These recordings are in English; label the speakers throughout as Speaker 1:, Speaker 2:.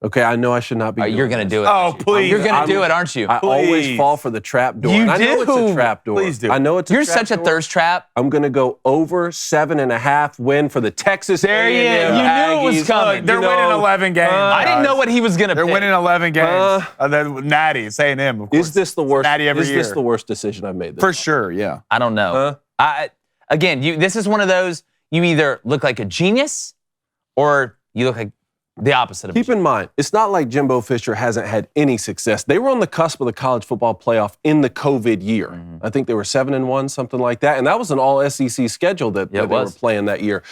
Speaker 1: Okay, I know I should not be doing
Speaker 2: You're going to do it.
Speaker 3: Oh, please.
Speaker 2: You're going to do it, aren't you?
Speaker 1: I always fall for the trap door.
Speaker 2: You
Speaker 1: I know
Speaker 2: do.
Speaker 1: it's a trap door.
Speaker 3: Please do.
Speaker 1: I know it's a
Speaker 2: You're
Speaker 1: trap
Speaker 2: such a
Speaker 1: door.
Speaker 2: thirst trap.
Speaker 1: I'm going to go over 7.5 win for the Texas
Speaker 2: There
Speaker 1: A&M
Speaker 2: you knew it was
Speaker 1: Aggies.
Speaker 2: coming.
Speaker 3: Look, they're winning 11 games.
Speaker 2: I didn't know what he was going to pick.
Speaker 3: They're winning 11 games. Natty, it's A&M, of course.
Speaker 1: Is this the worst?
Speaker 3: Natty every year.
Speaker 1: Is this the worst decision I've made?
Speaker 3: For sure, yeah.
Speaker 2: I don't know. Again, this is one of those, you either look like a genius or you look like the opposite of
Speaker 1: Keep in mind, it's not like Jimbo Fisher hasn't had any success. They were on the cusp of the college football playoff in the COVID year.
Speaker 2: Mm-hmm.
Speaker 1: I think they were 7-1, something like that. And that was an all-SEC schedule that they were playing that year.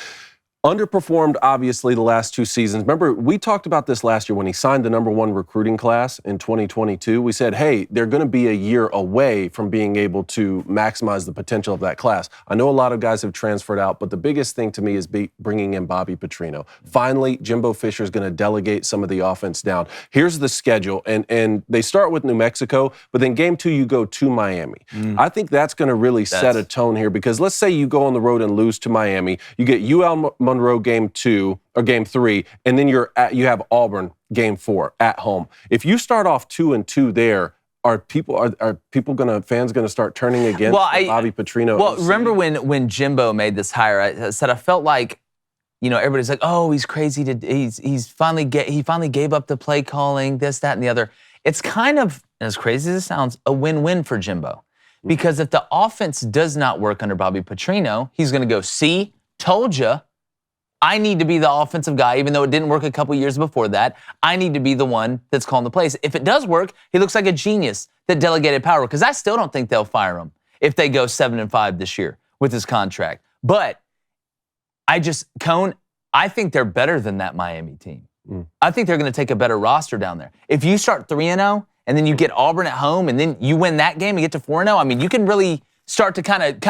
Speaker 1: Underperformed, obviously, the last 2 seasons. Remember, we talked about this last year when he signed the #1 recruiting class in 2022. We said, hey, they're going to be a year away from being able to maximize the potential of that class. I know a lot of guys have transferred out, but the biggest thing to me is bringing in Bobby Petrino. Finally, Jimbo Fisher is going to delegate some of the offense down. Here's the schedule, and they start with New Mexico, but then game 2, you go to Miami. I think that's going to really set a tone here because let's say you go on the road and lose to Miami. You get UL Monroe game 2 or game 3, and then you have Auburn game 4 at home. If you start off 2-2 there, are fans gonna start turning against Bobby Petrino?
Speaker 2: Well, remember when Jimbo made this hire? I said I felt like, everybody's like, oh, he's crazy. He finally gave up the play calling, this, that, and the other. It's kind of, as crazy as it sounds, a win-win for Jimbo, because if the offense does not work under Bobby Petrino, he's gonna go, see, told you. I need to be the offensive guy, even though it didn't work a couple years before that. I need to be the one that's calling the plays. If it does work, he looks like a genius that delegated power, because I still don't think they'll fire him if they go 7-5 this year with his contract. But Cone, I think they're better than that Miami team. I think they're going to take a better roster down there. If you start 3-0 and then you get Auburn at home and then you win that game and get to 4-0, I mean, you can really start to kind of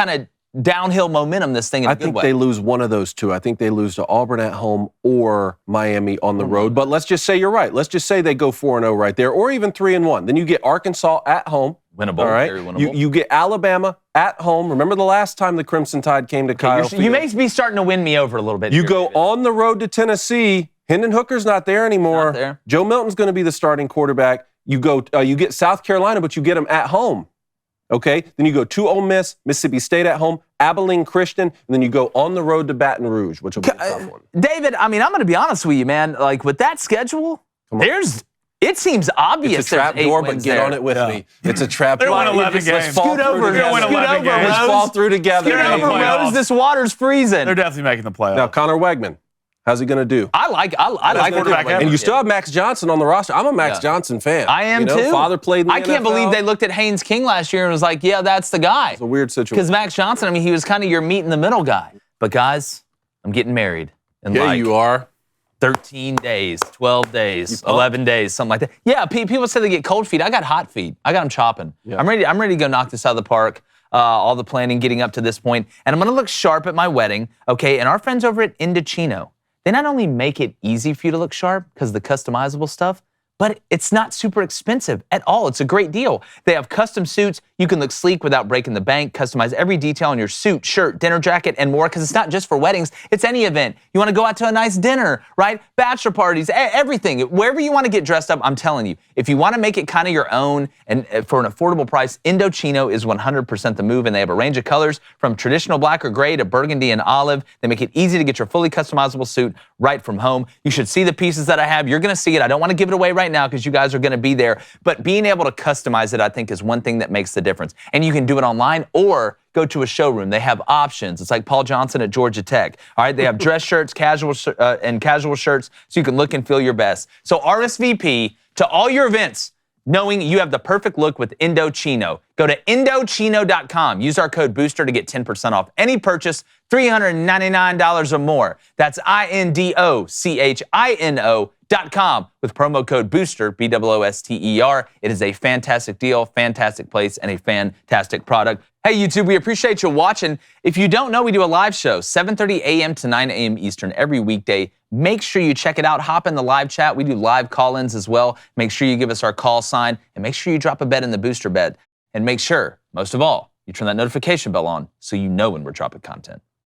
Speaker 2: downhill momentum this thing in a good way.
Speaker 1: I think they lose one of those two. I think they lose to Auburn at home or Miami on the road. But let's just say you're right. Let's just say they go 4-0 right there, or even 3-1. Then you get Arkansas at home.
Speaker 2: Winnable.
Speaker 1: All right.
Speaker 2: Very winnable.
Speaker 1: You get Alabama at home. Remember the last time the Crimson Tide came to Kyle Field?
Speaker 2: You may be starting to win me over a little bit.
Speaker 1: You go on the road to Tennessee. Hendon Hooker's not there anymore.
Speaker 2: Not there.
Speaker 1: Joe Milton's going to be the starting quarterback. You get South Carolina, but you get them at home. Okay, then you go to Ole Miss, Mississippi State at home, Abilene Christian, and then you go on the road to Baton Rouge, which will be a tough one.
Speaker 2: David, I mean, I'm going to be honest with you, man. Like, with that schedule, it seems obvious.
Speaker 1: It's a trap door, but get on it with me. It's a trap door.
Speaker 3: They're winning 11 games.
Speaker 2: Scoot over,
Speaker 1: Let's fall through together.
Speaker 2: Scoot over, Rose. This water's freezing.
Speaker 3: They're definitely making the playoffs.
Speaker 1: Now, Connor Wegman. How's he going to do?
Speaker 2: I like
Speaker 3: quarterback ever.
Speaker 1: And you still have Max Johnson on the roster. I'm a Max Johnson fan.
Speaker 2: I am too.
Speaker 1: Father played in the
Speaker 2: I can't
Speaker 1: NFL.
Speaker 2: believe they looked at Haynes King last year and was like, yeah, that's the guy.
Speaker 1: It's a weird situation.
Speaker 2: Because Max Johnson, I mean, he was kind of your meat in the middle guy. But guys, I'm getting married in
Speaker 1: you are.
Speaker 2: 13 days, 12 days, 11 days, something like that. Yeah, people say they get cold feet. I got hot feet. I got them chopping. Yeah. I'm ready to go knock this out of the park. All the planning getting up to this point. And I'm going to look sharp at my wedding, okay? And our friends over at Indochino, they not only make it easy for you to look sharp because of the customizable stuff, but it's not super expensive at all. It's a great deal. They have custom suits. You can look sleek without breaking the bank, customize every detail on your suit, shirt, dinner jacket, and more, because it's not just for weddings. It's any event. You want to go out to a nice dinner, right? Bachelor parties, everything. Wherever you want to get dressed up, I'm telling you, if you want to make it kind of your own and for an affordable price, Indochino is 100% the move, and they have a range of colors from traditional black or gray to burgundy and olive. They make it easy to get your fully customizable suit right from home. You should see the pieces that I have. You're going to see it. I don't want to give it away right now because you guys are going to be there. But being able to customize it, I think, is one thing that makes the difference. And you can do it online or go to a showroom. They have options. It's like Paul Johnson at Georgia Tech. All right, they have dress shirts, casual shirts, so you can look and feel your best. So RSVP to all your events, knowing you have the perfect look with Indochino. Go to Indochino.com. Use our code BOOSTER to get 10% off any purchase, $399 or more. That's INDOCHINO.com with promo code BOOSTER, BOOSTER. It is a fantastic deal, fantastic place, and a fantastic product. Hey, YouTube, we appreciate you watching. If you don't know, we do a live show, 7:30 a.m. to 9 a.m. Eastern every weekday. Make sure you check it out. Hop in the live chat. We do live call-ins as well. Make sure you give us our call sign, and make sure you drop a bet in the booster bed. And make sure, most of all, you turn that notification bell on so you know when we're dropping content.